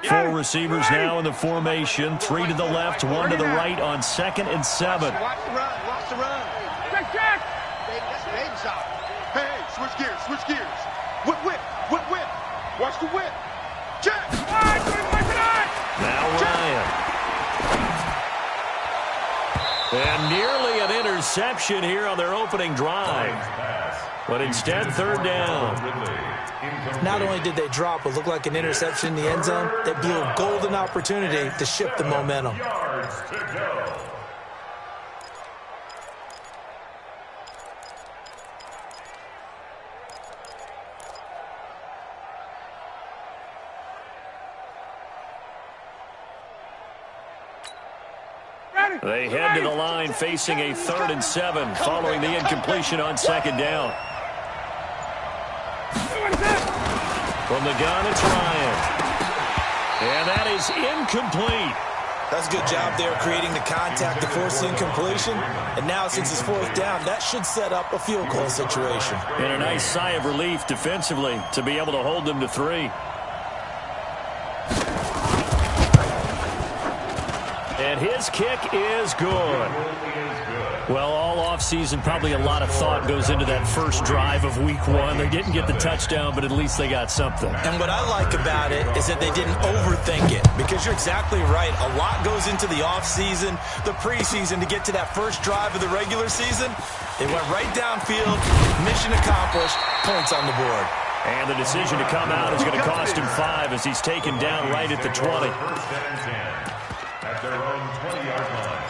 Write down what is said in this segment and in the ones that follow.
Four receivers now in the formation. 3 to the left, 1 to the right on 2nd and 7. Watch the run. Watch the run. Check. That's baby shot. Hey, switch gears. Switch gears. Whip. Watch the whip. Check. Now Ryan. And nearly an interception here on their opening drive. But instead, 3rd down. Not only did they drop what looked like an interception in the end zone, they blew a golden opportunity to shift the momentum. They head to the line facing a 3rd and 7 following the incompletion on 2nd down. From the gun, it's Ryan. And that is incomplete. That's a good job there creating the contact to force the incompletion. And now since it's 4th down, that should set up a field goal situation. And a nice sigh of relief defensively to be able to hold them to 3. And his kick is good. Well, all offseason, probably a lot of thought goes into that first drive of week 1. They didn't get the touchdown, but at least they got something. And what I like about it is that they didn't overthink it, because you're exactly right. A lot goes into the offseason, the preseason, to get to that first drive of the regular season. They went right downfield, mission accomplished, points on the board. And the decision to come out is going to cost him 5 as he's taken down right at the 20. At their own 20-yard line.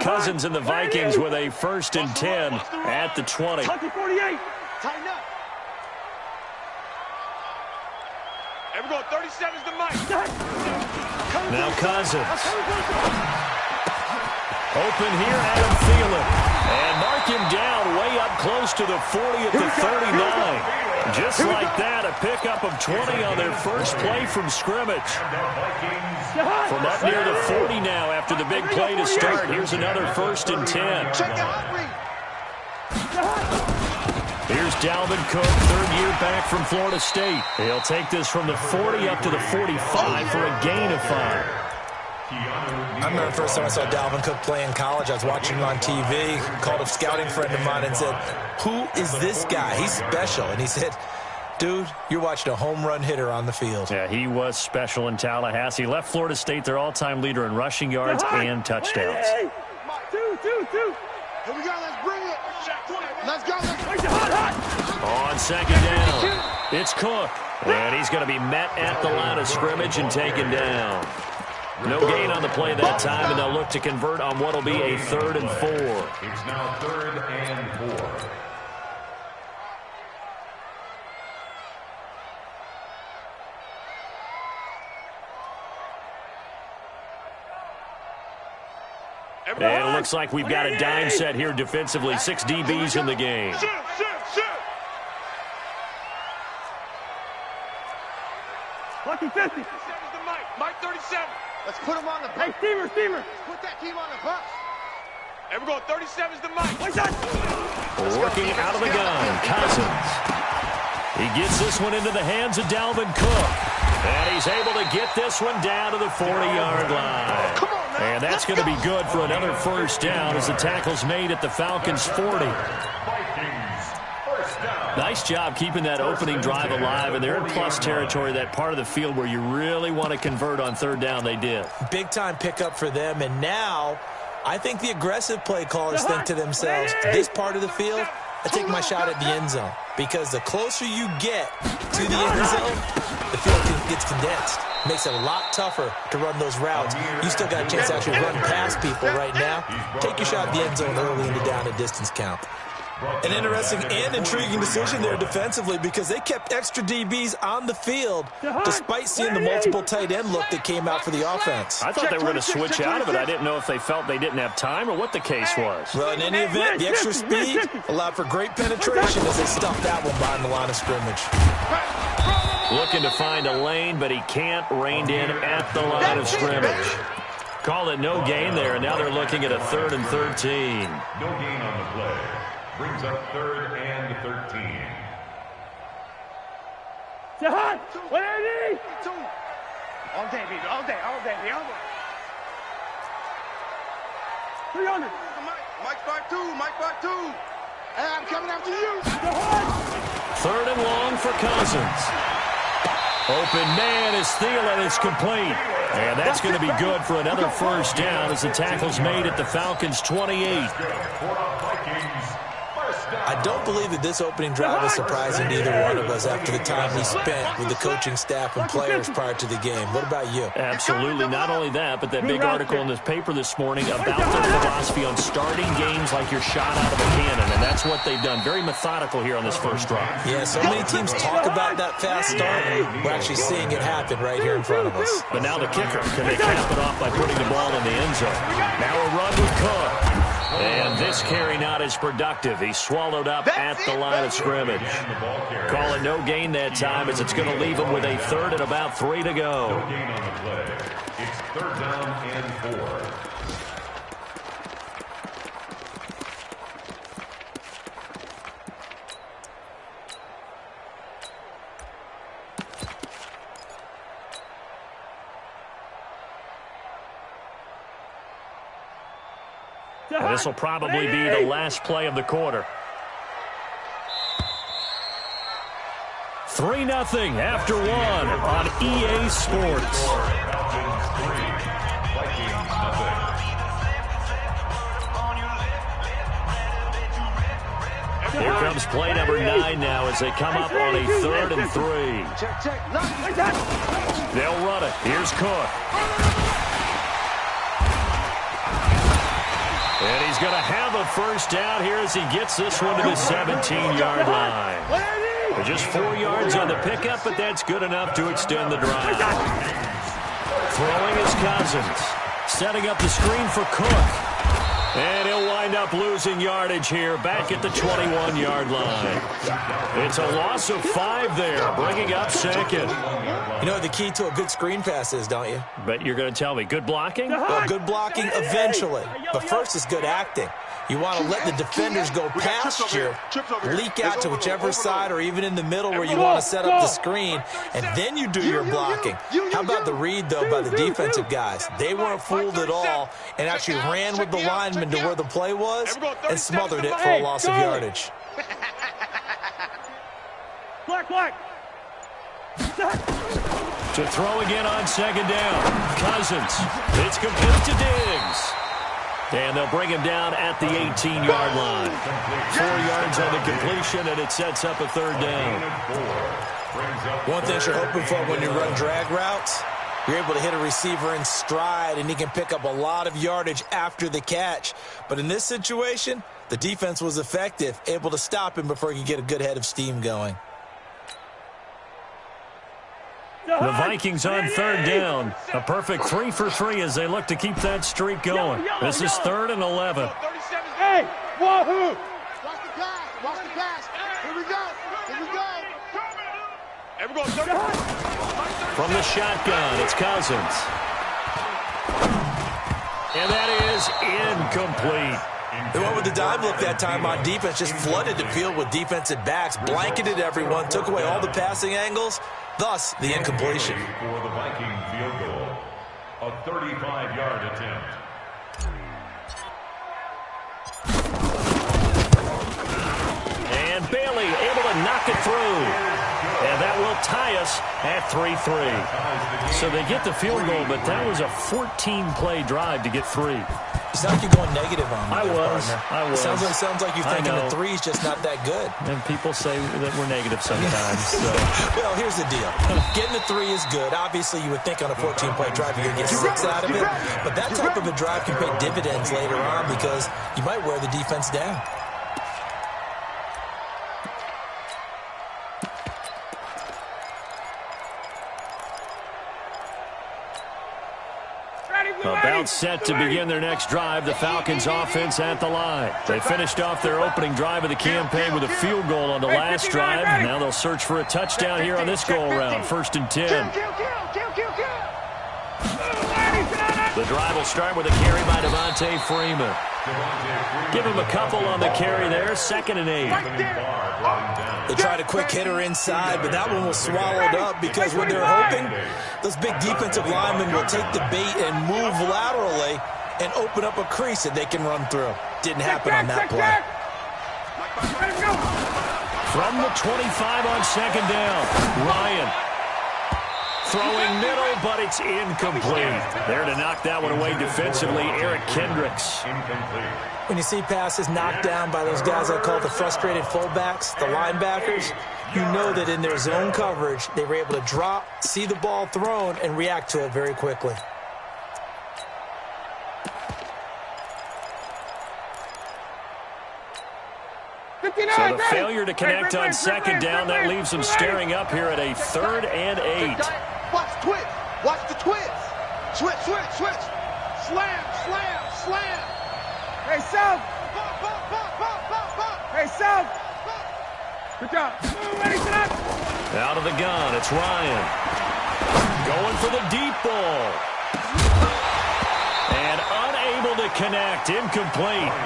Cousins and the Vikings with a 1st and 10 at the 20. 48. Tighten up. And we're going 37's the mic. Now Cousins. Open here, Adam Thielen. And mark him down way up close to the 40 at the 39. Just like that, a pickup of 20 on their first play from scrimmage. From up near the 40 now after the big play to start. Here's another 1st and 10. Check the hot read. Here's Dalvin Cook, 3rd year back from Florida State. He'll take this from the 40 up to the 45 for a gain of 5. I remember the first time I saw Dalvin Cook play in college. I was watching him on TV, called a scouting friend of mine and said, "Who is this guy? He's special." And he said, "Dude, you're watching a home run hitter on the field." Yeah, he was special in Tallahassee. Left Florida State their all-time leader in rushing yards and touchdowns. Two. Here we go. Let's bring it. Let's go. On 2nd down, it's Cook. And he's going to be met at the line of scrimmage and taken down. No gain on the play that time, and they'll look to convert on what will be a 3rd and 4. It's now 3rd and 4. And it looks like we've got a dime set here defensively. 6 DBs in the game. Shoot. Lucky 50. Mike 37. Let's put him on the bus. Hey, steamer. Put that team on the bus. And we're going 37's the mic. Working out of the gun, Cousins. He gets this one into the hands of Dalvin Cook. And he's able to get this one down to the 40-yard line. And that's going to be good for another 1st down as the tackle's made at the Falcons' 40. Nice job keeping that opening drive alive, and they're in plus territory, that part of the field where you really want to convert on 3rd down. They did. Big-time pickup for them, and now I think the aggressive play callers think to themselves, this part of the field, I take my shot at the end zone, because the closer you get to the end zone, the field gets condensed. Makes it a lot tougher to run those routes. You still got a chance to actually run past people right now. Take your shot at the end zone early in the down and distance count. An interesting and intriguing decision there defensively, because they kept extra DBs on the field despite seeing the multiple tight end look that came out for the offense. I thought they were going to switch out of it. I didn't know if they felt they didn't have time or what the case was. Well, in any event, the extra speed allowed for great penetration as they stuffed that one behind the line of scrimmage. Looking to find a lane, but he can't. Reined in at the line of scrimmage. Call it no gain there, and now they're looking at a 3rd and 13. No gain on the play. Brings up 3rd and 13. Jahan, what I need? All day, baby. All day. All day. All day. 300. Mike 5-2. Mike 5-2. Hey, I'm coming after you. Jahan. 3rd and long for Cousins. Open man is Thielen. It's complete. And that's going to be good for another first down as the tackle's made at the Falcons' 28. I don't believe that this opening drive is surprising to either one of us after the time we spent with the coaching staff and players prior to the game. What about you? Absolutely. Not only that, but that big article in this paper this morning about their philosophy on starting games like you're shot out of a cannon, and that's what they've done. Very methodical here on this first drive. Yeah, so many teams talk about that fast start. We're actually seeing it happen right here in front of us. But now the kicker, can they cap it off by putting the ball in the end zone? Now a run with Cook. And this carry not as productive. He swallowed up at the line of scrimmage. Call it no gain that time as it's going to leave him with a 3rd and about 3 to go. No gain on the play. It's 3rd down and 4. And this will probably be the last play of the quarter. 3-0 after 1 on EA Sports. Here comes play number 9 now as they come up on a 3rd and 3. They'll run it. Here's Cook. And he's going to have a first down here as he gets this one to the 17-yard line. Just 4 yards on the pickup, but that's good enough to extend the drive. Throwing is Cousins. Setting up the screen for Cook. And he'll wind up losing yardage here back at the 21-yard line. It's a loss of 5 there, bringing up 2nd. You know what the key to a good screen pass is, don't you? But you're going to tell me, good blocking? Well, good blocking eventually. But first is good acting. You want to let the defenders go past you, leak out to whichever side or even in the middle where you want to set up the screen, and then you do your blocking. How about the read, though, by the defensive guys? They weren't fooled at all and actually ran with the lineman to where the play was and smothered it for a loss of yardage. Black. To throw again on 2nd down. Cousins. It's complete to Diggs. And they'll bring him down at the 18-yard line. 4 yards on the completion, and it sets up a 3rd down. One thing you're hoping for when you run drag routes, you're able to hit a receiver in stride, and he can pick up a lot of yardage after the catch. But in this situation, the defense was effective, able to stop him before he could get a good head of steam going. The Vikings on 3rd down. A perfect 3 for 3 as they look to keep that streak going. This is 3rd and 11. Hey, wahoo! Watch the pass. Watch the pass. Here we go. Here we go. And we're going 30. From the shotgun, it's Cousins. And that is incomplete. They went with the dive look that time on defense, just flooded the field with defensive backs, blanketed everyone, took away all the passing angles, thus the incompletion. For the Viking field goal, a 35-yard attempt. And Bailey able to knock it through. And that will tie us at 3-3. So they get the field goal, but that was a 14-play drive to get 3. It sounds like you're going negative on me. I was. It sounds like you're thinking the 3's just not that good. And people say that we're negative sometimes. So. Well, here's the deal. Getting the 3 is good. Obviously, you would think on a 14-play drive you're going to get 6 out of it. But that type of a drive can pay dividends later on because you might wear the defense down. About set to begin their next drive, the Falcons offense at the line. They finished off their opening drive of the campaign with a field goal on the last drive. Now they'll search for a touchdown here on this go-around. 1st and 10. The The drive will start with a carry by Devontae Freeman. Give him a couple on the carry there, 2nd and 8. They tried a quick hitter inside, but that one was swallowed up because what they're hoping, those big defensive linemen will take the bait and move laterally and open up a crease that they can run through. Didn't happen on that play. From the 25 on 2nd down, Ryan. Throwing middle, but it's incomplete. There to knock that one away defensively, Eric Kendricks. When you see passes knocked down by those guys I call the frustrated fullbacks, the linebackers, you know that in their zone coverage, they were able to drop, see the ball thrown, and react to it very quickly. So the failure to connect on 2nd down, that leaves them staring up here at a 3rd and 8. Watch the twist. Watch the twist. Switch, switch, switch. Slam, slam, slam. Hey, South. Bump, bump, bump, bump, bump, bump. Hey, South. Good job. Ready, set up. Out of the gun, it's Ryan. Going for the deep ball. And unable to connect, incomplete.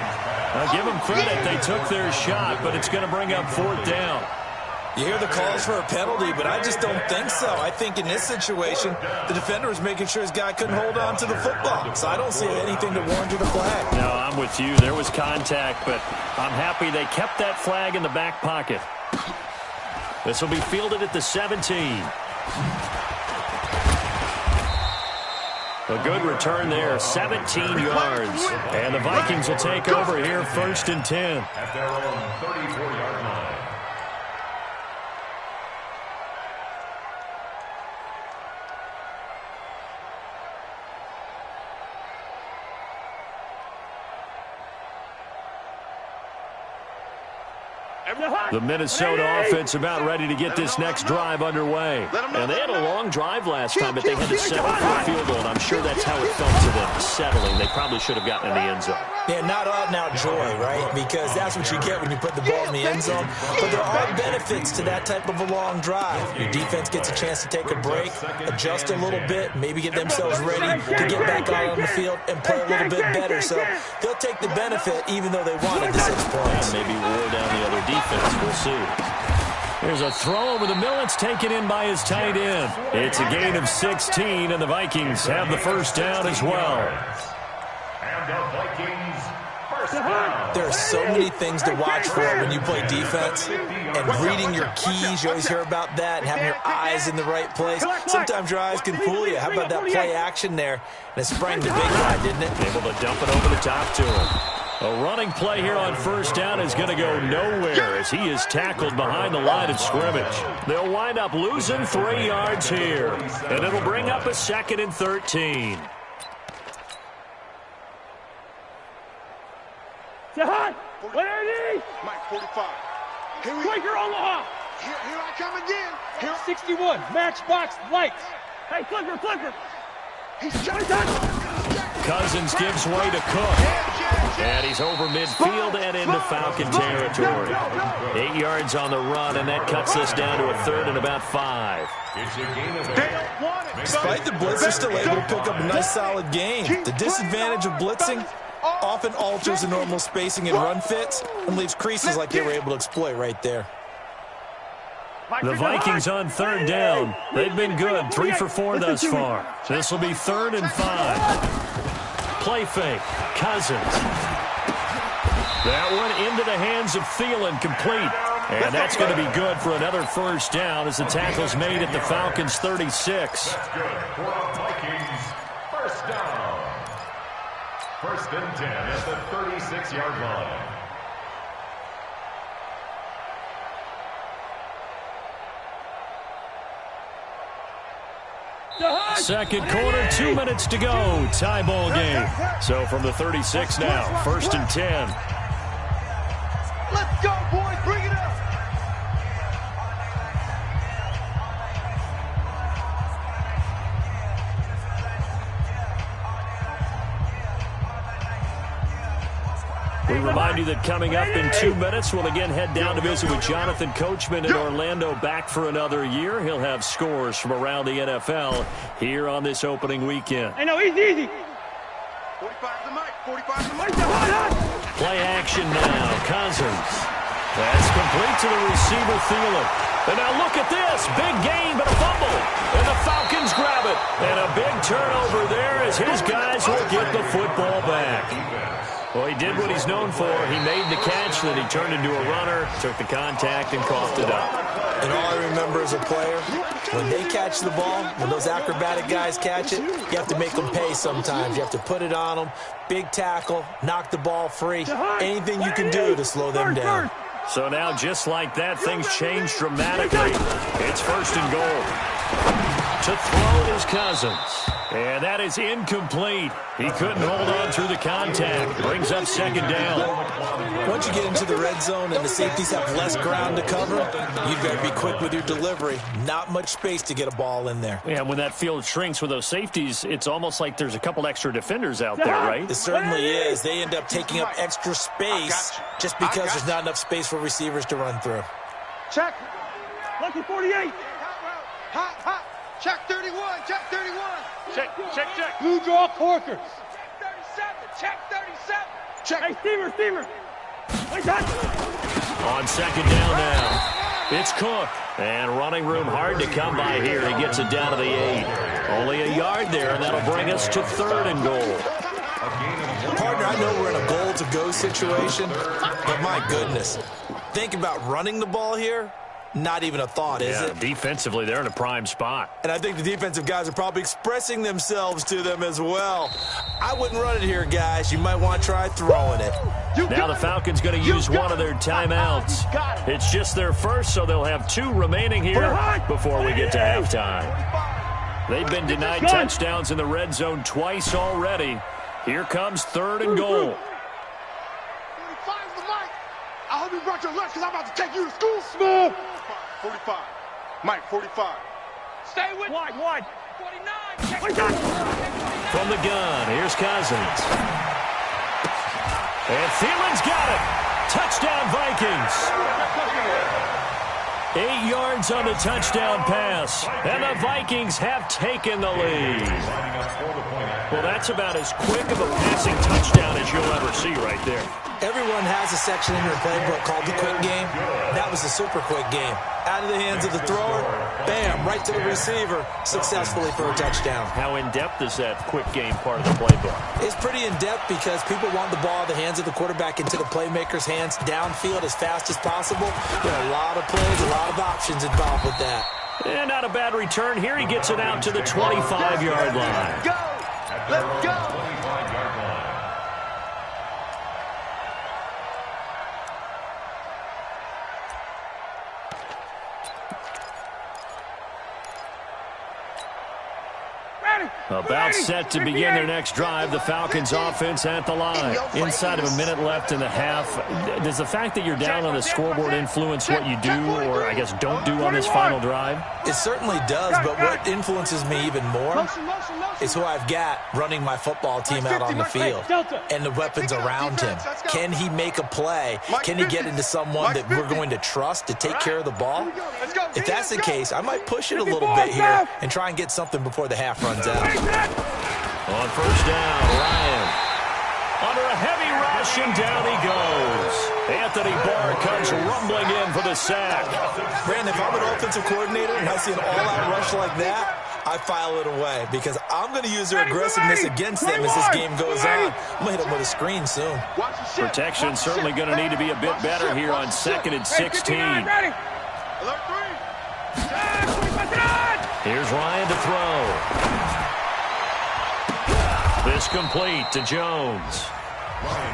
Now give them credit, they took their shot, but it's going to bring up 4th down. You hear the calls for a penalty, but I just don't think so. I think in this situation, the defender was making sure his guy couldn't hold on to the football. So I don't see anything to warrant you the flag. No, I'm with you. There was contact, but I'm happy they kept that flag in the back pocket. This will be fielded at the 17. A good return there, 17 yards. And the Vikings will take over here, 1st and 10. At their own 34-yard line. The Minnesota offense about ready to get this next drive underway. And they had a long drive last time, but they had to settle for a field goal, and I'm sure that's how it felt to them, settling. They probably should have gotten in the end zone. Yeah, not out-and-out joy, right? Because that's what you get when you put the ball in the end zone. But there are benefits to that type of a long drive. Your defense gets a chance to take a break, adjust a little bit, maybe get themselves ready to get back out on the field and play a little bit better. So they'll take the benefit even though they wanted the 6 points. Maybe wore down the other defense. We'll see. There's a throw over the middle. It's taken in by his tight end. It's a gain of 16, and the Vikings have the 1st down as well. And the Vikings first down. There are so many things to watch for when you play defense. And reading your keys, you always hear about that, and having your eyes in the right place. Sometimes your eyes can fool you. How about that play action there? And it sprang the big guy, didn't it? Able to dump it over the top to him. A running play here on 1st down is going to go nowhere as he is tackled behind the line of scrimmage. They'll wind up losing 3 yards here, and it'll bring up a 2nd and 13. Jahan, what are these? Mike, 45. Here we Quaker Omaha. Here I come again. Here. 61, matchbox lights. Hey, Flipper. He's jumping. Cousins gives way to Cook. And he's over midfield and into Falcon territory. 8 yards on the run, and that cuts us down to a 3rd and about 5. It's a gain of 8. Despite the blitz, they're still able to pick up a nice solid gain. The disadvantage of blitzing often alters the normal spacing and run fits and leaves creases like they were able to exploit right there. The Vikings on 3rd down. They've been good, 3 for 4 thus far. This will be 3rd and 5. Play fake, Cousins. That one into the hands of Thielen, complete. And that's going to be good for another 1st down as the tackle's made at the Falcons' 36. That's good for the Vikings. 1st down. 1st and 10 at the 36-yard line. Second quarter, 2 minutes to go. Tie ball game. So from the 36 now, 1st and 10. Let's go, boys. Bring it up. We remind you that coming up in 2 minutes, we'll again head down to visit with Jonathan Coachman in Orlando, back for another year. He'll have scores from around the NFL here on this opening weekend. Hey, no, easy. 45 the mic. 45 the mic. Play action now. Cousins. That's complete to the receiver, Thielen. And now look at this. Big gain, but a fumble. And the Falcons grab it. And a big turnover there as his guys will get the football back. Well, he did what he's known for. He made the catch, then he turned into a runner, took the contact, and coughed it up. And all I remember as a player, when they catch the ball, when those acrobatic guys catch it, you have to make them pay sometimes. You have to put it on them, big tackle, knock the ball free, anything you can do to slow them down. So now, just like that, things change dramatically. It's 1st and goal. To throw is Cousins. And that is incomplete. He couldn't hold on through the contact. Brings up 2nd down. Once you get into the red zone and the safeties have less ground to cover, you've got to be quick with your delivery. Not much space to get a ball in there. Yeah, when that field shrinks with those safeties, it's almost like there's a couple extra defenders out there, right? It certainly is. They end up taking up extra space just because there's not enough space for receivers to run through. Check. Lucky 48. Hot. Check 31. Check 31. Check. Blue draw Corkers. Check 37. Check. Hey, Steamer. On 2nd down now. It's Cook. And running room hard to come by here. He gets it down to the 8. Only a yard there, and that'll bring us to 3rd and goal. Partner, I know we're in a goal-to-go situation, but my goodness. Think about running the ball here. Not even a thought, is it? Defensively, they're in a prime spot. And I think the defensive guys are probably expressing themselves to them as well. I wouldn't run it here, guys. You might want to try throwing it. Now the Falcons going to use one of their timeouts. It's just their first, so they'll have 2 remaining here before we get to halftime. They've been denied touchdowns in the red zone twice already. Here comes 3rd and goal. 45's the mic. I hope you brought your lunch because I'm about to take you to school. Smooth. 45. Mike, 45. Stay with wide. 49. From the gun, here's Cousins. And Thielen's got it. Touchdown, Vikings. 8 yards on the touchdown pass. And the Vikings have taken the lead. Well, that's about as quick of a passing touchdown as you'll ever see right there. Everyone has a section in their playbook called the quick game. That was a super quick game. Out of the hands of the thrower, bam, right to the receiver, successfully for a touchdown. How in-depth is that quick game part of the playbook? It's pretty in-depth because people want the ball out of the hands of the quarterback into the playmaker's hands downfield as fast as possible. There are a lot of plays, a lot of options involved with that. And not a bad return. Here he gets it out to the 25-yard line. Go. Let's go. About set to begin their next drive. The Falcons offense at the line. Inside of a minute left in the half. Does the fact that you're down on the scoreboard influence what you do, or I guess don't do on this final drive? It certainly does, but what influences me even more is who I've got running my football team out on the field and the weapons around him. Can he make a play? Can he get into someone that we're going to trust to take care of the ball? If that's the case, I might push it a little bit here and try and get something before the half runs out. On 1st down, Ryan. Under a heavy rush, and down he goes. Anthony Barr comes rumbling in for the sack. Brandon, if I'm an offensive coordinator and I see an all-out rush like that, I file it away because I'm going to use their aggressiveness against them as this game goes on. I'm going to hit them with a screen soon. Protection certainly going to need to be a bit better here on 2nd and 16. Here's Ryan to throw. This complete to Jones.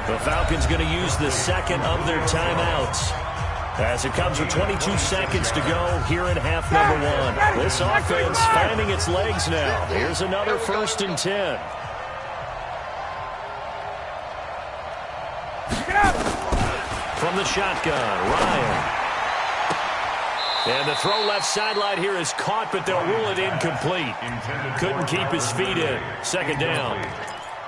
The Falcons going to use the second of their timeouts as it comes with 22 seconds to go here in half number 1. This offense finding its legs now. Here's another 1st and 10. From the shotgun, Ryan. And the throw left sideline here is caught, but they'll rule it incomplete. Couldn't keep his feet in. 2nd down.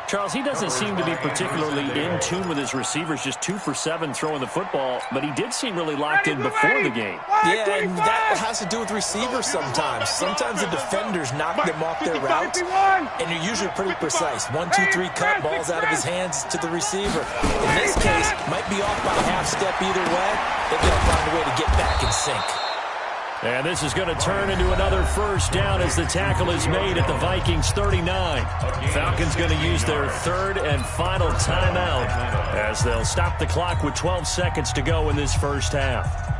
Charles, he doesn't seem to be particularly in tune with his receivers, just 2 for 7 throwing the football, but he did seem really locked in before the game. Yeah, and that has to do with receivers sometimes. Sometimes the defenders knock them off their routes, and you're usually pretty precise. 1, 2, 3 cut, balls out of his hands to the receiver. In this case, might be off by a half step either way. They've got to find a way to get back in sync. And this is going to turn into another first down as the tackle is made at the Vikings 39. Falcons going to use their third and final timeout as they'll stop the clock with 12 seconds to go in this first half.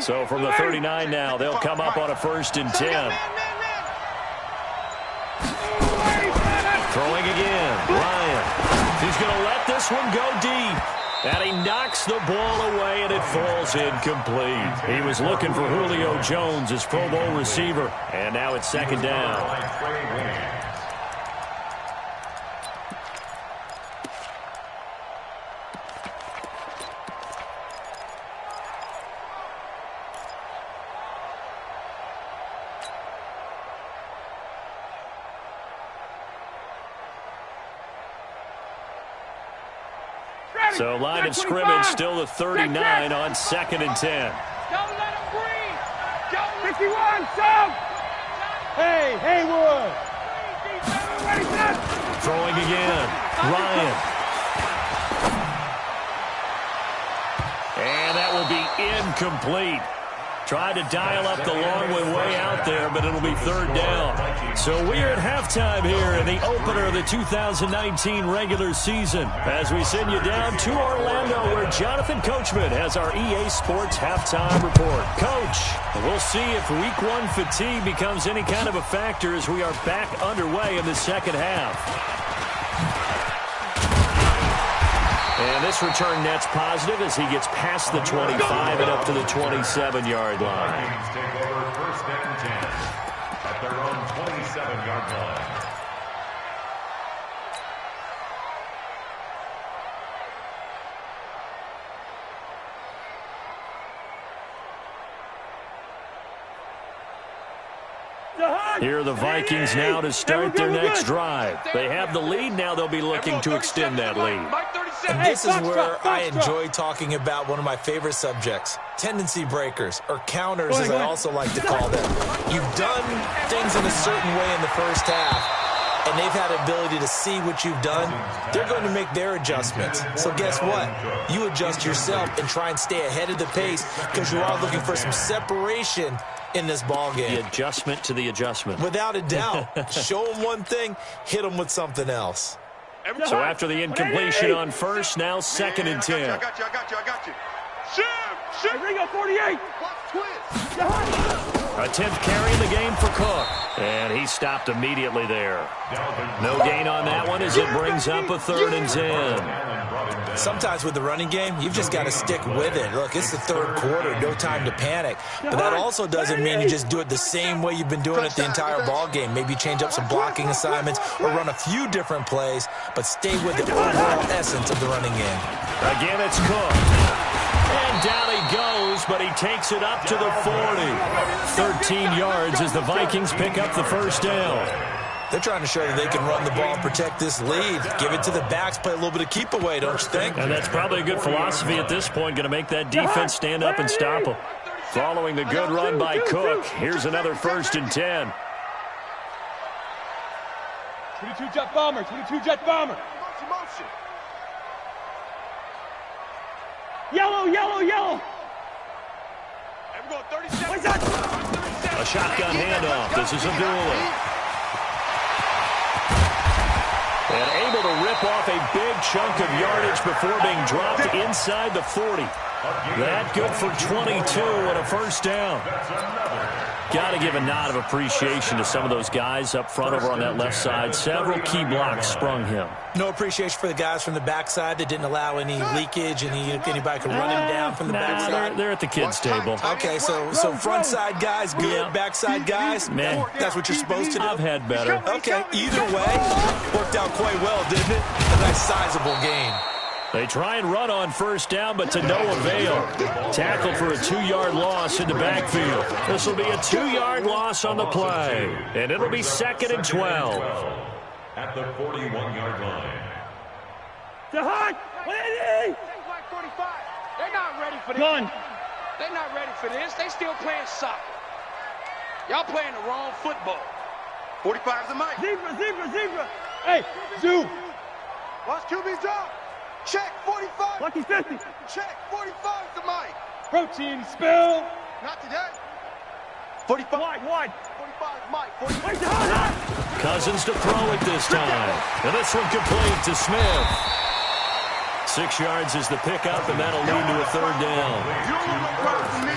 So from the 39 now, they'll come up on a 1st and 10. Throwing again, Ryan. He's going to let this one go deep. And he knocks the ball away, and it falls incomplete. He was looking for Julio Jones, his Pro Bowl receiver. And now it's 2nd down. So line of scrimmage still the 39 on 2nd and 10. Don't let him breathe. 51, sub. Hey, Haywood. Throwing again, Ryan. And that will be incomplete. Tried to dial up the long one way out there, but it'll be 3rd down. So we're at halftime here in the opener of the 2019 regular season as we send you down to Orlando where Jonathan Coachman has our EA Sports halftime report. Coach, we'll see if Week 1 fatigue becomes any kind of a factor as we are back underway in the second half. And this return net's positive as he gets past the 25 and up to the 27-yard line. Vikings take over 1st and 10 at their own 27-yard line. Here are the Vikings now to start their next drive. They have the lead. Now they'll be looking to extend that lead. And this is where I enjoy talking about one of my favorite subjects, tendency breakers, or counters as I also like to call them. You've done things in a certain way in the first half, and they've had the ability to see what you've done. They're going to make their adjustments. So guess what? You adjust yourself and try and stay ahead of the pace because you are looking for some separation in this ball game. The adjustment to the adjustment. Without a doubt. Show them one thing, hit them with something else. So after the incompletion on 1st, now 2nd and 10. I got you. Shoot. Ringo, 48. A 10th carry in the game for Cook. And he stopped immediately there. No gain on that one as it brings up a 3rd and 10. Sometimes with the running game, you've just got to stick with it. Look, it's the 3rd quarter, no time to panic. But that also doesn't mean you just do it the same way you've been doing it the entire ball game. Maybe change up some blocking assignments or run a few different plays, but stay with the overall essence of the running game. Again, it's Cook. And down he goes, but he takes it up to the 40. 13 yards as the Vikings pick up the 1st down. They're trying to show that they can run the ball and protect this lead. Give it to the backs, play a little bit of keep away, don't you think? And that's probably a good philosophy at this point, going to make that defense stand up and stop them. Following the good run by Cook, here's another 1st and 10. 22 jet bomber. Yellow. A shotgun handoff. This is Abdullah. And able to rip off a big chunk of yardage before being dropped inside the 40. That good for 22 and a 1st down. Got to give a nod of appreciation to some of those guys up front over on that left side. Several key blocks sprung him. No appreciation for the guys from the backside that didn't allow any leakage, and anybody could run him down from the backside. They're at the kids' table. Okay, so front side guys good, backside guys, man, that's what you're supposed to do. I've had better. Okay, either way, worked out quite well, didn't it? A nice sizable gain. They try and run on first down, but to no avail. Tackled for a 2-yard loss in the backfield. This will be a 2-yard loss on the play, and it'll be 2nd and 12. At the 41-yard line. The hot! 180! They're not ready for this. Gun! They're not ready for this. They still playing soccer. Y'all playing the wrong football. 45's the mic. Zebra! Hey, zoo! Watch QB drop. Check 45. Lucky 50! Check 45's the mic. Protein spill! Not today. 45. Wide! 45's mic. 45. Wait, hot! Cousins to throw it this time. And this one complete to Smith. 6 yards is the pickup, and that'll lead to a 3rd down. You don't want no problem from me.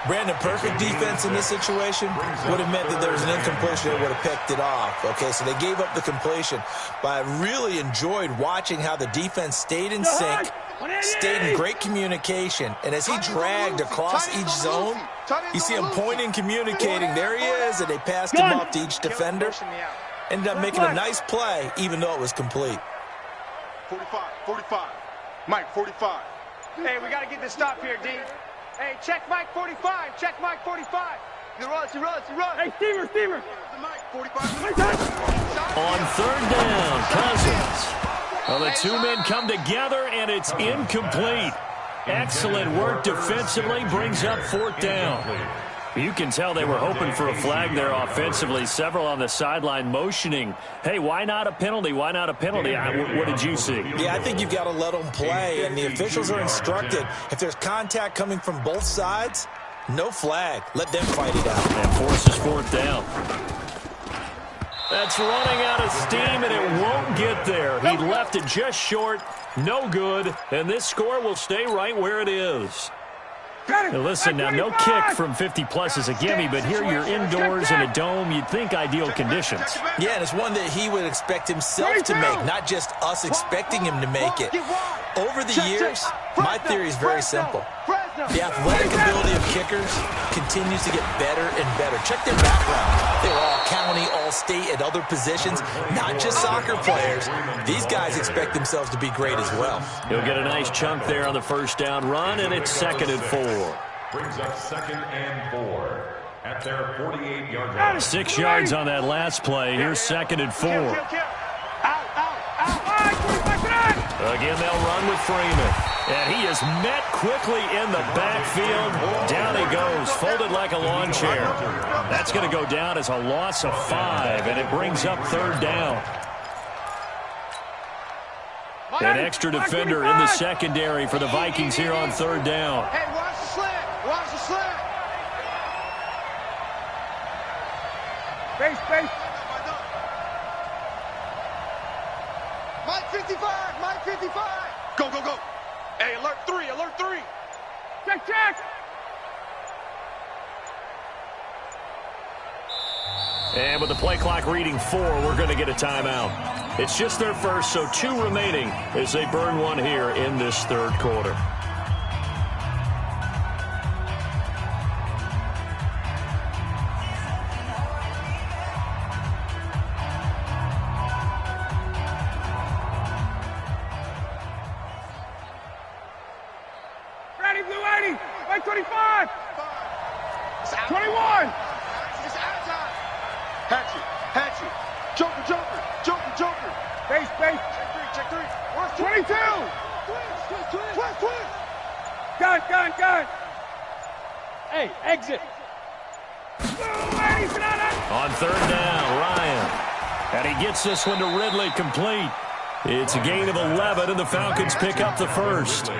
Brandon, perfect defense in this situation would have meant that there was an incompletion that would have picked it off. Okay, so they gave up the completion. But I really enjoyed watching how the defense stayed in sync, stayed in great communication. And as he dragged across each zone, you see him pointing, communicating. There he is, and they passed him off to each defender. Ended up making a nice play, even though it was complete. 45. Mike, 45. Hey, we got to get this stop here, D. Hey, check Mike 45. Check Mike 45. He runs. Hey, Steamer! The mic, 45. Wait, hot! On 3rd down, Cousins. Well, the 2 men come together, and it's incomplete. Excellent work defensively, brings up 4th down. You can tell they were hoping for a flag there offensively. Several on the sideline motioning, hey, why not a penalty? Why not a penalty? What did you see? Yeah, I think you've got to let them play, and the officials are instructed. If there's contact coming from both sides, no flag. Let them fight it out. And forces 4th down. That's running out of steam, and it won't get there. He left it just short. No good, and this score will stay right where it is. Now listen, now no kick from 50-plus is a gimme, but here you're indoors in a dome. You'd think ideal conditions. Yeah, and it's one that he would expect himself to make, not just us expecting him to make it. Over the years, my theory is very simple. The athletic ability of kickers continues to get better and better. Check their background. They were all county, all state, at other positions, not just soccer players. These guys expect themselves to be great as well. He'll get a nice chunk there on the first down run, and it's 2nd and 4. Brings up 2nd and 4 at their 48-yard line. 6 yards on that last play. Here's 2nd and 4. Again, they'll run with Freeman. And he is met quickly in the backfield. Down he goes, folded like a lawn chair. That's going to go down as a loss of 5, and it brings up 3rd down. An extra defender in the secondary for the Vikings here on 3rd down. Hey, watch the slant. Watch the slant. Space! Mike 55. Go. Hey, alert 3. Check! And with the play clock reading 4, we're going to get a timeout. It's just their first, so 2 remaining as they burn one here in this 3rd quarter. Ready, blue 80! Right 25! 21! It's out of time. Hatchet. Joker. Space! Check 3. Where's 22! Twist. Gun! Hey, exit! On 3rd down, Ryan. And he gets this one to Ridley complete. It's a gain of 11, and the Falcons pick up the first. A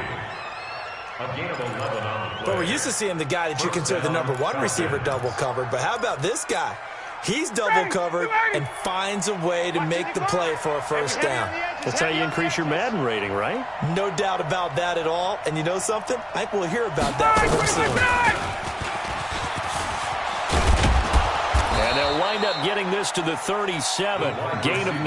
gain of 11 on the play. But we're used to seeing the guy that you consider the number 1 receiver double covered. But how about this guy? He's double covered and finds a way to make the play for a first down. That's how you increase your Madden rating, right? No doubt about that at all. And you know something? I think we'll hear about that from him soon. this to the 37, gain of 9.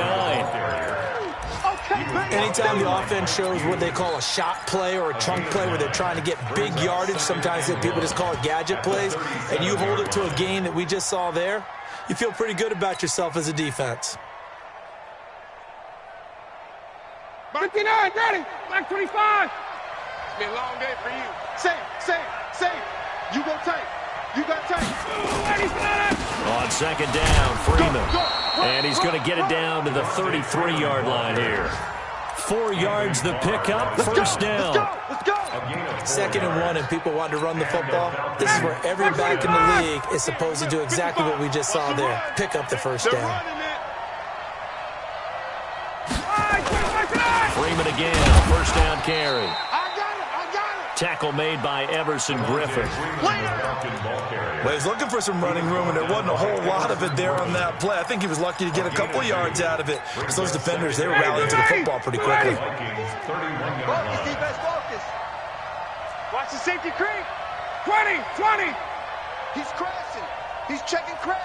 Anytime the offense shows what they call a shot play or a chunk play where they're trying to get big yardage, sometimes people just call it gadget plays, and you hold it to a gain that we just saw there, you feel pretty good about yourself as a defense. 59, ready, black 25. It's been a long day for you. Say it. You go tight. You got tight. On second down, Freeman. And he's going to get it down to the 33-yard line here. 4 yards the pickup, first down. Let's go. 2nd and 1 and people want to run the football. This is where every back in the league is supposed to do exactly what we just saw there. Pick up the first down. Freeman again, first down carry. Tackle made by Everson Griffin. Well, he's looking for some running room, and there wasn't a whole lot of it there on that play. I think he was lucky to get a couple of yards out of it. Because those defenders, they were rallying to the football pretty quickly. Focus, defense, focus. Watch the safety creep. 20. He's crashing. He's checking crash.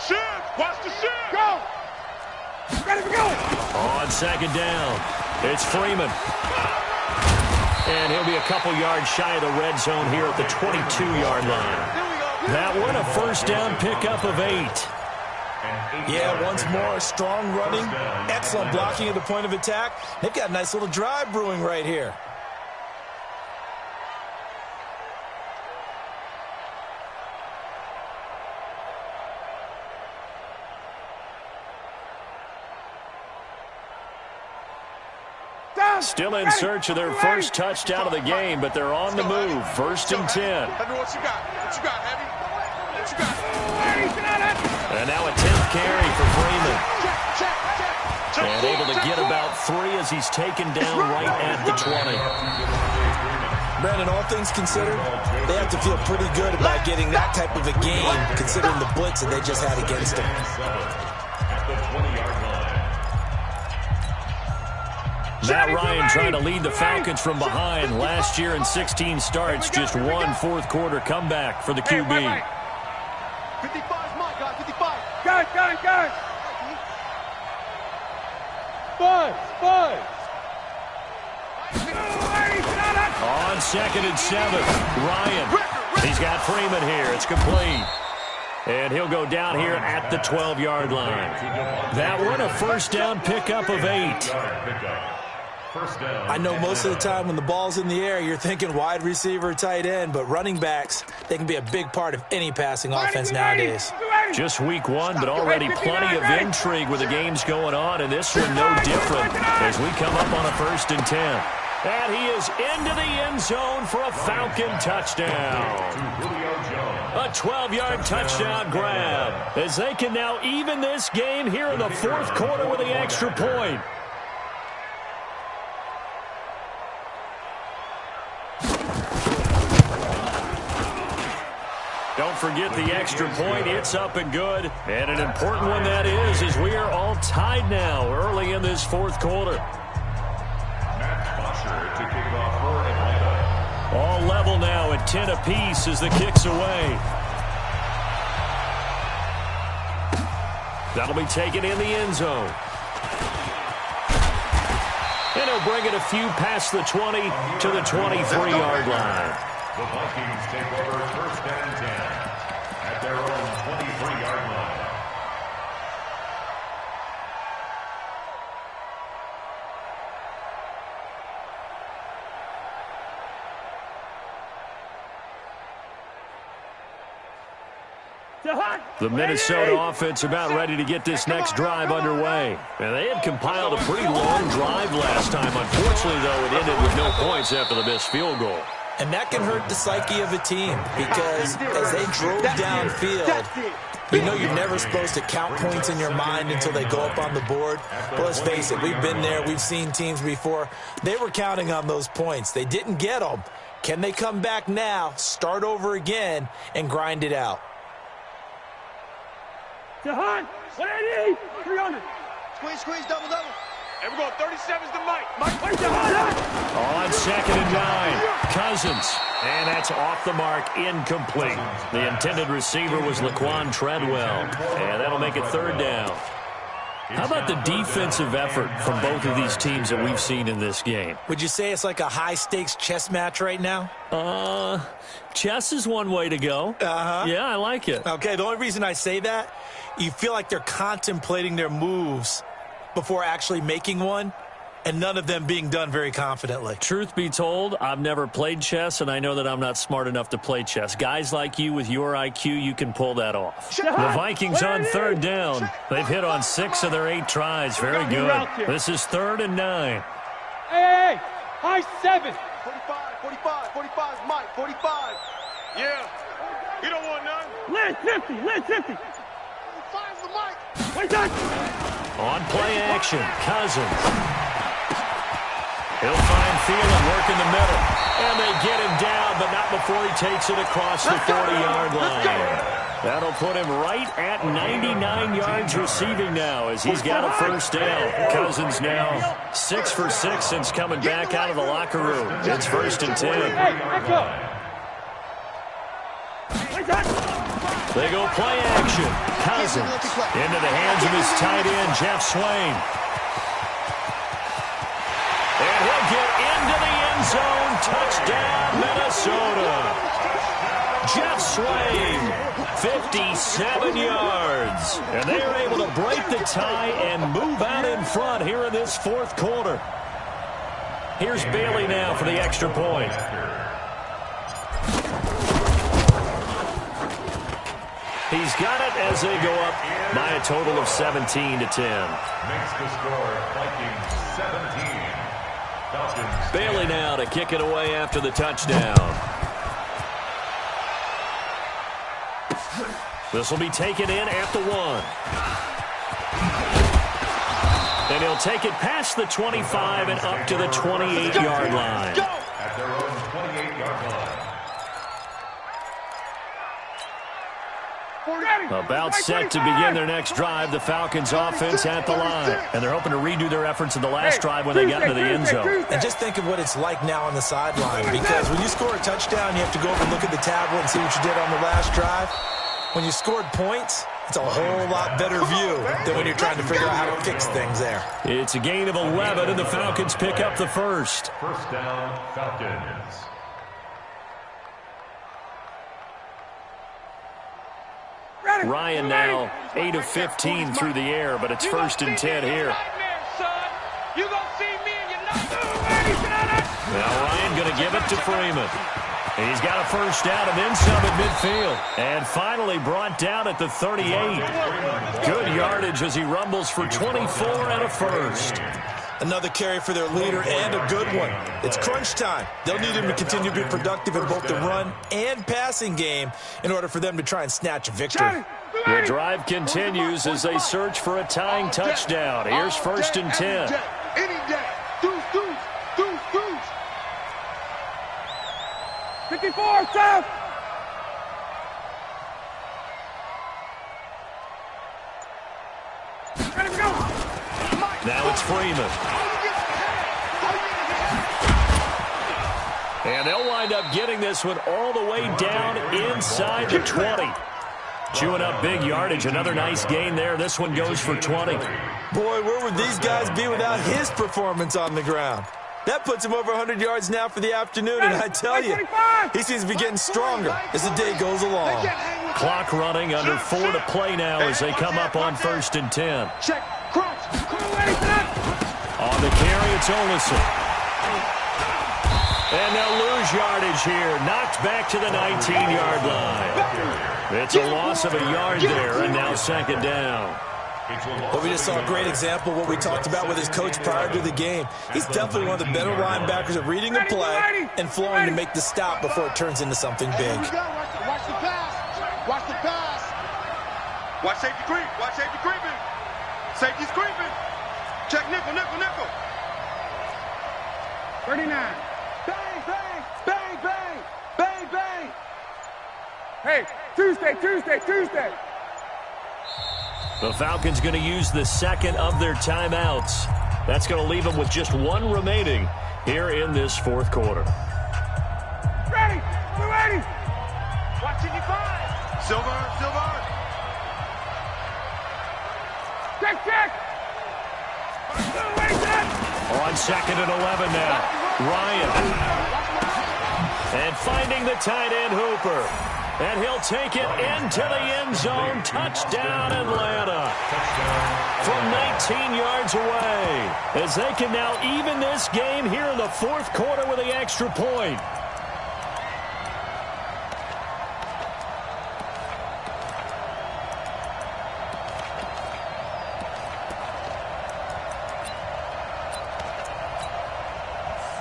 Shin, watch the shin. Go. Ready to go. On second down, it's Freeman. And he'll be a couple yards shy of the red zone here at the 22-yard line. That one, a first down pickup of 8. Yeah, once more, strong running, excellent blocking at the point of attack. They've got a nice little drive brewing right here. Still in search of their first touchdown of the game, but they're on the move. 1st and 10. What you got, Heavy? What you got? And now a 10th carry for Freeman. And able to get about 3 as he's taken down right at the 20. Brandon, all things considered, they have to feel pretty good about getting that type of a game, considering the blitz that they just had against them. At the 20-yard line. Matt Ryan trying to lead the Falcons from behind. Last year in 16 starts, just 1 fourth-quarter comeback for the QB. 55's mine, guys, 55. Got it. Five. On 2nd and 7, Ryan. He's got Freeman here. It's complete. And he'll go down here at the 12-yard line. That one, a first down pickup of 8. I know most of the time when the ball's in the air, you're thinking wide receiver, tight end, but running backs, they can be a big part of any passing offense nowadays. Just week 1, but already plenty of intrigue with the games going on, and this one no different as we come up on a 1st and 10. And he is into the end zone for a Falcon touchdown. A 12-yard touchdown grab as they can now even this game here in the 4th quarter with the extra point. Don't forget the extra point. It's up and good. And an important one that is, as we are all tied now early in this 4th quarter. To kick it off for Atlanta. All level now at 10 apiece as the kick's away. That'll be taken in the end zone. And he'll bring it a few past the 20 to the 23-yard line. The Vikings take over 1st and 10 at their own 23-yard line. The Minnesota offense about ready to get this next drive underway. And they had compiled a pretty long drive last time. Unfortunately, though, it ended with no points after the missed field goal. And that can hurt the psyche of a team because as they drove downfield, you know you're never supposed to count points in your mind until they go up on the board. But let's face it, we've been there. We've seen teams before. They were counting on those points. They didn't get them. Can they come back now, start over again, and grind it out? Jahan, 180, 300. Squeeze, double. And we're going 37's to Mike. On 2nd and 9, Cousins. And that's off the mark, incomplete. The intended receiver was Laquan Treadwell. And that'll make it 3rd down. How about the defensive effort from both of these teams that we've seen in this game? Would you say it's like a high-stakes chess match right now? Chess is one way to go. Yeah, I like it. Okay, the only reason I say that, you feel like they're contemplating their moves before actually making one, and none of them being done very confidently. Truth be told, I've never played chess, and I know that I'm not smart enough to play chess. Guys like you with your IQ, you can pull that off. The Vikings on 3rd down. They've hit on 6 of their 8 tries. Very good. This is 3rd and 9. Hey, high 7. 45 is Mike, 45. Yeah. You don't want none. Lynch 50. 45 is the Mike. Wait that. On play action, Cousins. He'll find Thielen working the middle. And they get him down, but not before he takes it across the 40-yard line. That'll put him right at 99 yards receiving now as he's got a 1st down. Cousins now 6 for 6 since coming back out of the locker room. It's 1st and 10. Hey, echo. Wait that. They go play action. Cousins into the hands of his tight end, Jeff Swain. And he'll get into the end zone. Touchdown, Minnesota. Jeff Swain, 57 yards. And they are able to break the tie and move out in front here in this 4th quarter. Here's Bailey now for the extra point. He's got it as they go up by a total of 17-10. Makes the score Vikings 17. Falcons. Bailey now to kick it away after the touchdown. This will be taken in at the 1. And he'll take it past the 25 and up to the 28-yard line. At their own 28-yard line. About set to begin their next drive, the Falcons offense at the line. And they're hoping to redo their efforts in the last drive when they got into the end zone. And just think of what it's like now on the sideline, because when you score a touchdown, you have to go over and look at the tablet and see what you did on the last drive. When you scored points, it's a whole lot better view than when you're trying to figure out how to fix things there. It's a gain of 11, and the Falcons pick up the 1st. 1st down, Falcons. Ryan now 8 of 15 through the air, but it's 1st and 10 here. You gonna see me in your nightmare. Now Ryan going to give it to Freeman. He's got a 1st down and then some at midfield. And finally brought down at the 38. Good yardage as he rumbles for 24 and a 1st. Another carry for their leader and a good one. It's crunch time. They'll need him to continue to be productive in both the run and passing game in order for them to try and snatch a victory. The drive continues as they search for a tying touchdown. Here's 1st and 10. Any day. Deuce. 54, South. Ready to go. Now it's Freeman. And they'll wind up getting this one all the way down inside the 20. Chewing up big yardage. Another nice gain there. This one goes for 20. Boy, where would these guys be without his performance on the ground? That puts him over 100 yards now for the afternoon, and I tell you, he seems to be getting stronger as the day goes along. Clock running, under 4 to play now as they come up on 1st and 10. Check, crunch. On the carry, it's Olsen. And they'll lose yardage here. Knocked back to the 19-yard line. It's a loss of a yard there, and now 2nd down. Well, we just saw a great example of what we talked about with his coach prior to the game. He's definitely one of the better linebackers at reading a play and flowing to make the stop before it turns into something big. Watch the pass. Watch the pass. Watch safety creep. Watch safety creeping. Safety's creeping. Check nickel. 39. Bang. Hey, Tuesday. The Falcons going to use the 2nd of their timeouts. That's going to leave them with just one remaining here in this fourth quarter. Ready! We're ready! Watching you five. Silver. Check! On 2nd and 11 now. Ryan. And finding the tight end Hooper. And he'll take it into the end zone. Touchdown, Atlanta. From 19 yards away. As they can now even this game here in the fourth quarter with the extra point.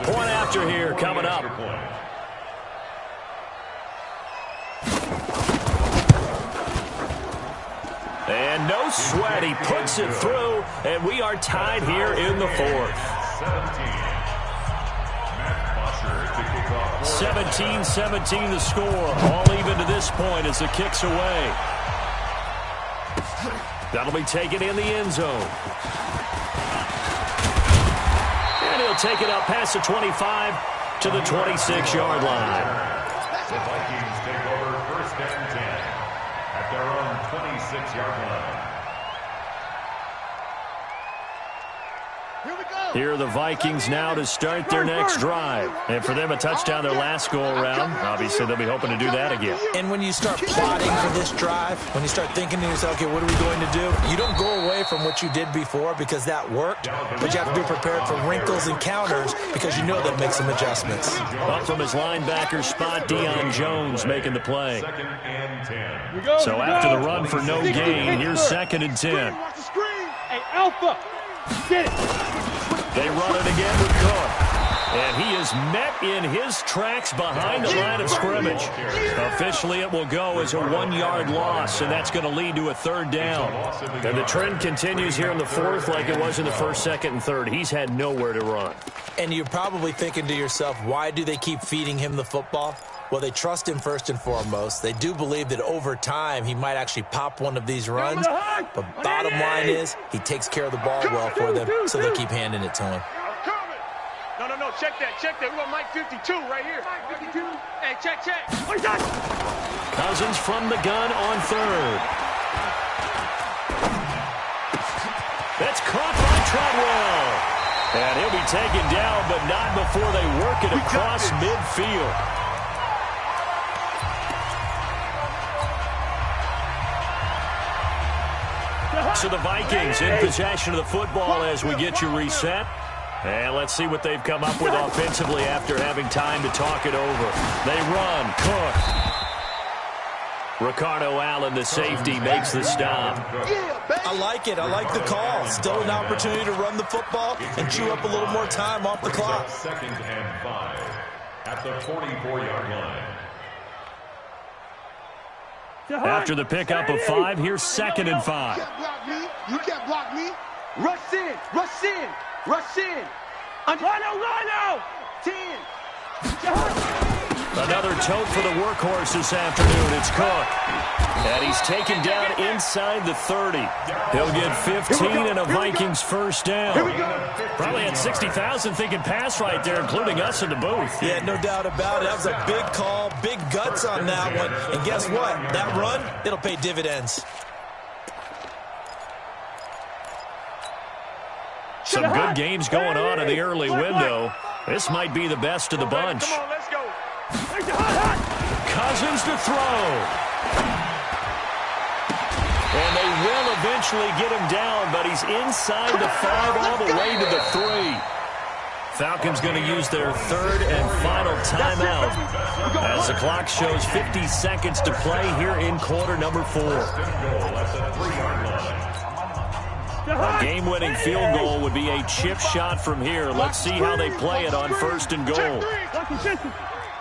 Point after here coming up. And no sweat, he puts it through, and we are tied here in the fourth. 17-17 the score, all even to this point as the kick's away. That'll be taken in the end zone. And he'll take it up past the 25 to the 26-yard line. The Vikings take over 1st and 10 at their own 26-yard line. Here we go. Here are the Vikings now to start their next drive. And for them, a touchdown their last go-around. Obviously, they'll be hoping to do that again. And when you start plotting for this drive, when you start thinking to yourself, okay, what are we going to do? You don't go away from what you did before because that worked, but you have to be prepared for wrinkles and counters because you know they'll make some adjustments. Up from his linebacker spot, Deion Jones making the play. 2nd and 10. So after the run for no gain, here's 2nd and 10. Watch the screen. Hey, Alpha! Get it! They run it again with Cook. And he is met in his tracks behind the line of scrimmage. Officially, it will go as a 1-yard loss, and that's going to lead to a 3rd down. And the trend continues here in the fourth like it was in the 1st, 2nd, and 3rd. He's had nowhere to run. And you're probably thinking to yourself, why do they keep feeding him the football? Well, they trust him first and foremost. They do believe that over time he might actually pop one of these runs. But bottom line is he takes care of the ball well for them, so they'll keep handing it to him. No, check that. We want Mike 52 right here. Mike 52. Hey, check. Cousins from the gun on 3rd. That's caught by Treadwell. And he'll be taken down, but not before they work it across midfield. So the Vikings in possession of the football as we get you reset. And let's see what they've come up with offensively after having time to talk it over. They run. Cook. Ricardo Allen, the safety, makes the stop. I like it. I like the call. Still an opportunity to run the football and chew up a little more time off the clock. 2nd and 5 at the 44-yard line. After the pickup of 5, here's 2nd and 5. You can't block me. Rush in. Rhino. 10. Another tote for the workhorse this afternoon. It's Cook. And he's taken down inside the 30. He'll get 15 and a Vikings 1st down. Probably had 60,000 thinking pass right there, including us in the booth. Yeah, no doubt about it. That was a big call, big guts on that one. And guess what? That run, it'll pay dividends. Some good games going on in the early window. This might be the best of the bunch. Come on, let's go. Cousins to throw. And they will eventually get him down, but he's inside the 5 all the way to the 3. Falcons going to use their 3rd and final timeout as the clock shows 50 seconds to play here in quarter number 4. A game-winning field goal would be a chip shot from here. Let's see how they play it on 1st and goal.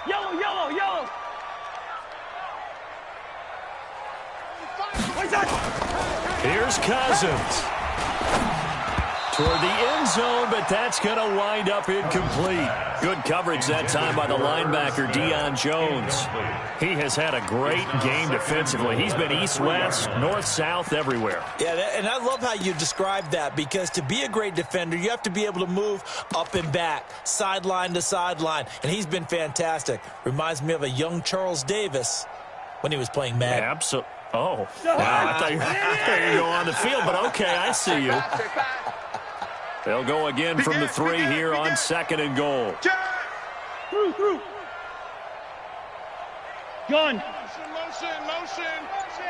Yellow. Here's Cousins. toward the end zone, but that's going to wind up incomplete. Good coverage that time by the linebacker, Deion Jones. He has had a great game defensively. He's been east-west, north-south, everywhere. Yeah, and I love how you described that, because to be a great defender, you have to be able to move up and back, sideline to sideline, and he's been fantastic. Reminds me of a young Charles Davis when he was playing Madden. Absolutely. Oh, wow, I thought you were going to go on the field, but okay, I see you. They'll go again from the 3 here on 2nd and goal. Through. Gun.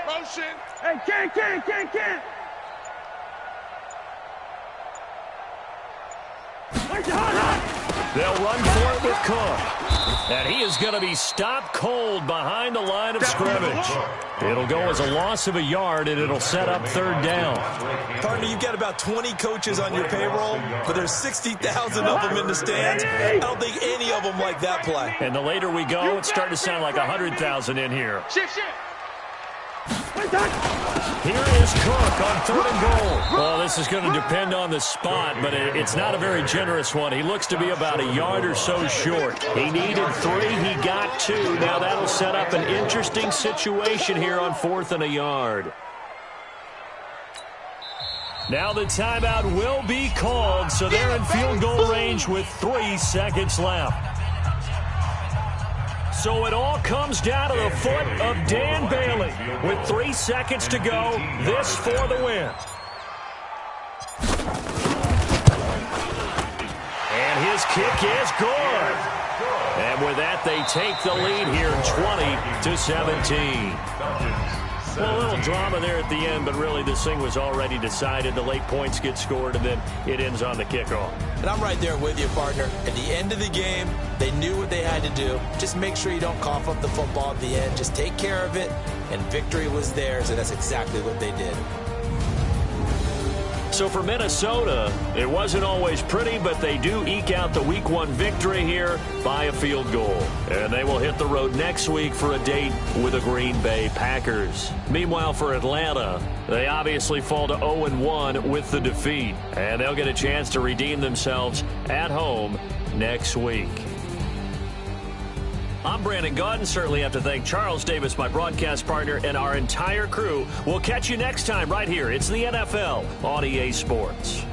Motion. Hey, can't. They'll run for it with Cook. And he is going to be stopped cold behind the line of scrimmage. It'll go as a loss of a yard, and it'll set up 3rd down. Partner, you've got about 20 coaches on your payroll, but there's 60,000 of them in the stands. I don't think any of them like that play. And the later we go, it's starting to sound like 100,000 in here. Shift. Here is Cook on 3rd and goal. Well, this is going to depend on the spot, but it's not a very generous one. He looks to be about a yard or so short. He needed 3. He got 2. Now that'll set up an interesting situation here on 4th and a yard. Now the timeout will be called, so they're in field goal range with 3 seconds left. So it all comes down to the foot of Dan Bailey. With 3 seconds to go, this for the win. And his kick is good. And with that, they take the lead here, 20-17. Well, a little drama there at the end, but really this thing was already decided. The late points get scored, and then it ends on the kickoff. And I'm right there with you, partner. At the end of the game, they knew what they had to do. Just make sure you don't cough up the football at the end. Just take care of it, and victory was theirs, and that's exactly what they did. So for Minnesota, it wasn't always pretty, but they do eke out the Week 1 victory here by a field goal. And they will hit the road next week for a date with the Green Bay Packers. Meanwhile, for Atlanta, they obviously fall to 0-1 with the defeat. And they'll get a chance to redeem themselves at home next week. I'm Brandon Gaudin. Certainly have to thank Charles Davis, my broadcast partner, and our entire crew. We'll catch you next time right here. It's the NFL on EA Sports.